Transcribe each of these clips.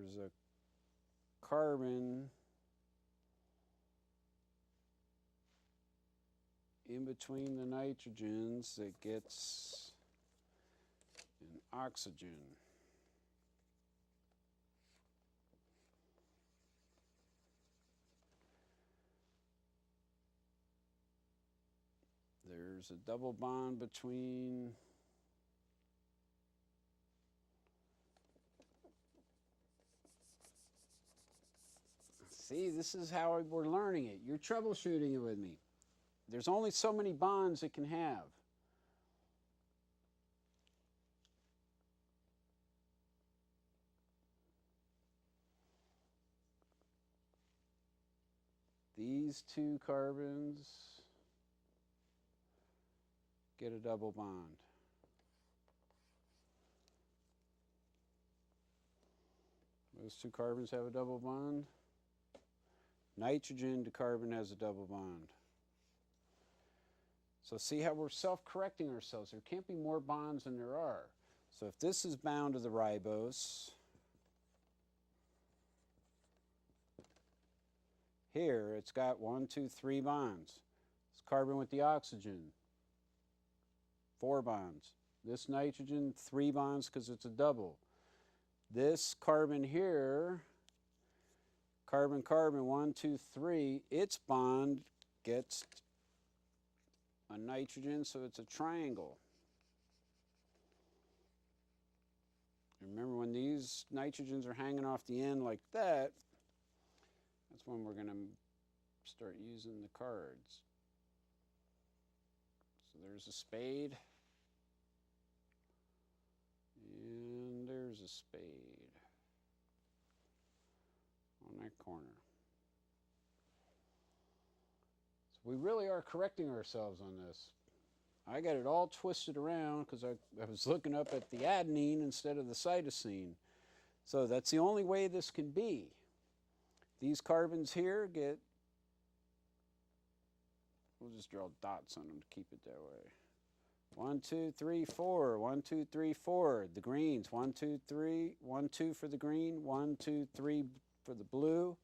there's a carbon in between the nitrogens that gets an oxygen. There's a double bond between see, this is how we're learning it. You're troubleshooting it with me. There's only so many bonds it can have. These two carbons get a double bond. Those two carbons have a double bond. Nitrogen to carbon has a double bond. So see how we're self-correcting ourselves. There can't be more bonds than there are. So if this is bound to the ribose, here it's got 1, 2, 3 bonds. It's carbon with the oxygen, 4 bonds. This nitrogen, 3 bonds because it's a double. This carbon here, carbon, carbon, 1, 2, 3, its bond gets a nitrogen, so it's a triangle. Remember, when these nitrogens are hanging off the end like that, that's when we're going to start using the cards. So there's a spade, and there's a spade on that corner. So we really are correcting ourselves on this. I got it all twisted around because I was looking up at the adenine instead of the cytosine. So that's the only way this can be. These carbons here get, we'll just draw dots on them to keep it that way. 1, 2, 3, 4. 1, 2, 3, 4. The greens. 1, 2, 3. 1, 2 for the green. 1, 2, 3 for the blue.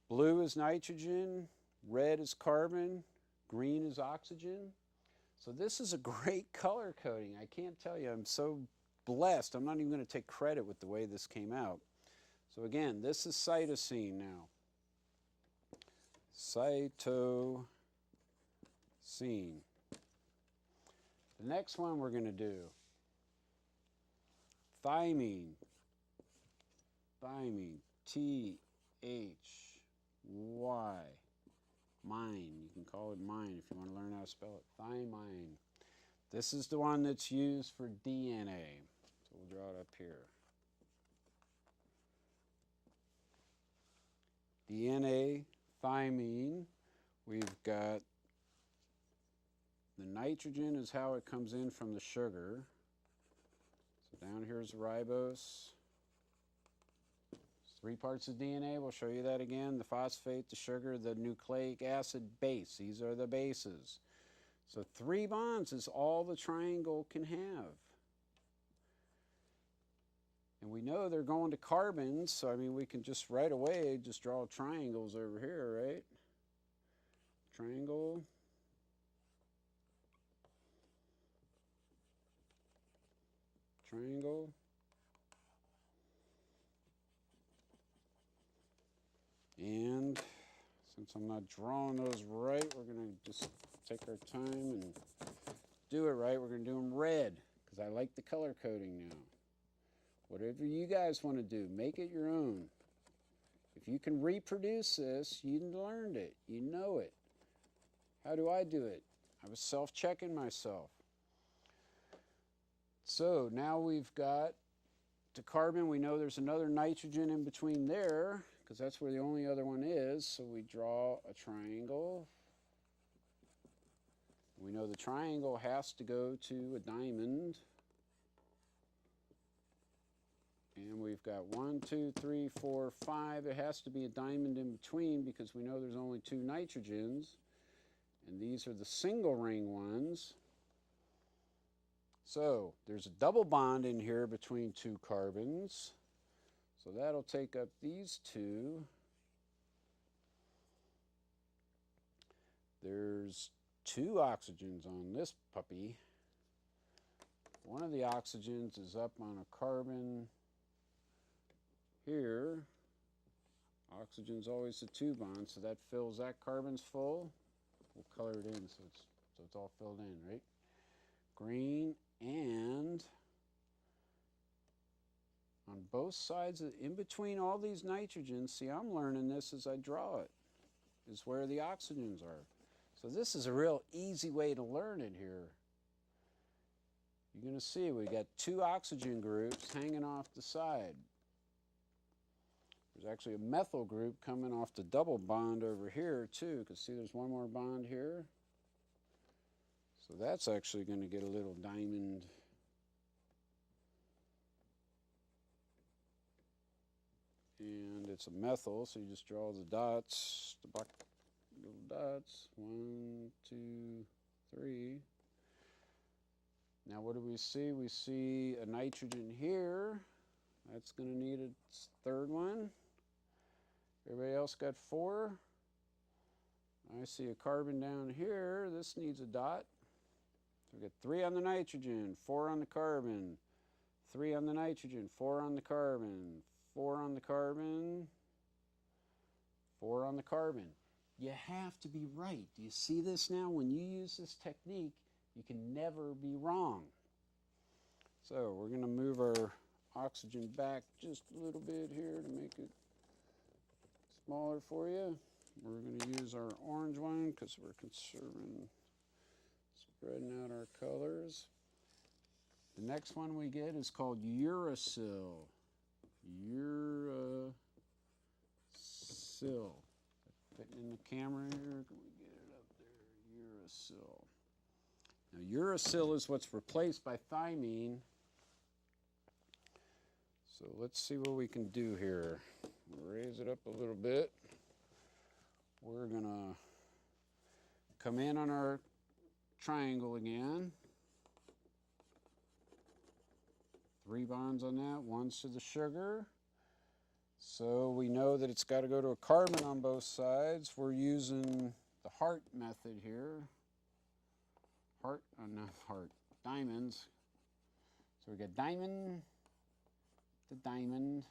Blue is nitrogen. Red is carbon. Green is oxygen. So this is a great color coding. I can't tell you. I'm so blessed. I'm not even going to take credit with the way this came out. So again, this is cytosine now. Cytosine. The next one we're going to do, thymine. Thymine. T-H-Y. Mine. You can call it mine if you want to learn how to spell it. Thymine. This is the one that's used for DNA. So we'll draw it up here. DNA, thymine. We've got the nitrogen is how it comes in from the sugar. So down here's the ribose. 3 parts of DNA, we'll show you that again. The phosphate, the sugar, the nucleic acid base. These are the bases. So 3 bonds is all the triangle can have. And we know they're going to carbons, so I mean we can just right away just draw triangles over here, right? Triangle. Triangle. And since I'm not drawing those right, we're going to just take our time and do it right. We're going to do them red because I like the color coding now. Whatever you guys want to do, make it your own. If you can reproduce this, you learned it. You know it. How do I do it? I was self-checking myself. So now we've got to carbon. We know there's another nitrogen in between there because that's where the only other one is. So we draw a triangle. We know the triangle has to go to a diamond. And we've got 1, 2, 3, 4, 5. It has to be a diamond in between because we know there's only 2 nitrogens. And these are the single ring ones. So there's a double bond in here between 2 carbons. So So that'll take up these two. There's two oxygens on this puppy. One of the oxygens is up on a carbon here. Oxygen's always the 2 bond, so that fills that carbon's full. We'll color it in so it's all filled in, right? Green, and on both sides, in between all these nitrogens, see, I'm learning this as I draw it, is where the oxygens are. So this is a real easy way to learn it here. You're going to see we got 2 oxygen groups hanging off the side. There's actually a methyl group coming off the double bond over here too, because see there's one more bond here. So that's actually going to get a little diamond. And it's a methyl, so you just draw the dots, the black little dots. 1, 2, 3. Now what do we see? We see a nitrogen here. That's going to need a 3rd one. Everybody else got 4. I see a carbon down here. This needs a dot. So we got 3 on the nitrogen, 4 on the carbon, 3 on the nitrogen, 4 on the carbon, 4 on the carbon, 4 on the carbon. You have to be right. Do you see this now? When you use this technique, you can never be wrong. So we're going to move our oxygen back just a little bit here to make it smaller for you. We're going to use our orange one because we're conserving, spreading out our colors. The next one we get is called uracil. Uracil. Fitting in the camera here. Can we get it up there? Uracil. Now uracil is what's replaced by thymine. So let's see what we can do here. Raise it up a little bit. We're going to come in on our triangle again. 3 bonds on that, 1's to the sugar. So we know that it's got to go to a carbon on both sides. We're using the heart method here. Diamonds. So we got diamond to diamond.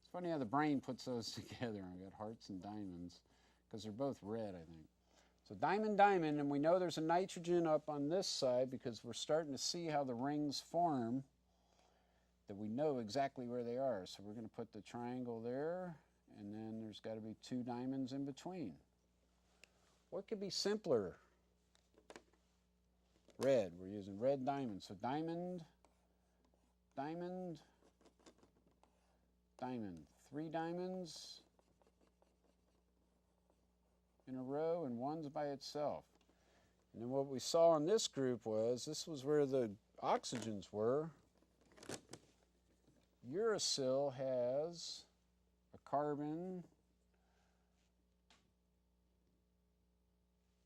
It's funny how the brain puts those together. I got hearts and diamonds because they're both red, I think. So diamond, diamond, and we know there's a nitrogen up on this side because we're starting to see how the rings form, that we know exactly where they are. So we're going to put the triangle there, and then there's got to be 2 diamonds in between. What could be simpler? Red. We're using red diamond. So diamond, diamond, diamond. 3 diamonds in a row, and 1's by itself. And then what we saw in this group was, this was where the oxygens were. Uracil has a carbon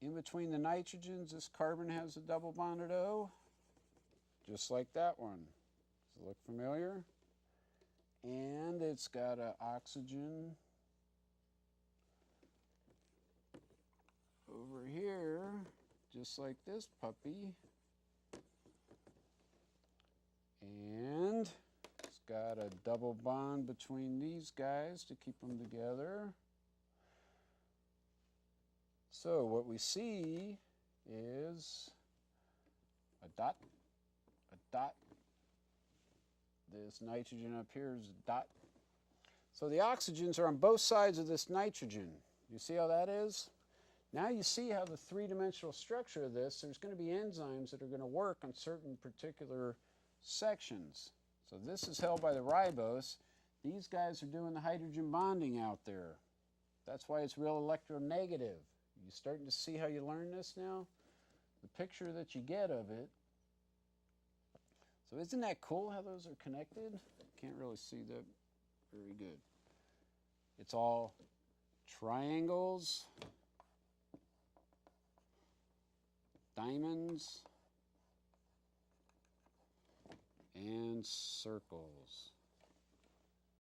in between the nitrogens. This carbon has a double bonded O, just like that one. Does it look familiar? And it's got an oxygen over here, just like this puppy. And it's got a double bond between these guys to keep them together. So what we see is a dot, a dot. This nitrogen up here is a dot. So the oxygens are on both sides of this nitrogen. You see how that is? Now you see how the 3-dimensional structure of this, there's going to be enzymes that are going to work on certain particular sections. So this is held by the ribose. These guys are doing the hydrogen bonding out there. That's why it's real electronegative. You starting to see how you learn this now? The picture that you get of it. So isn't that cool how those are connected? Can't really see that very good. It's all triangles, diamonds, and circles.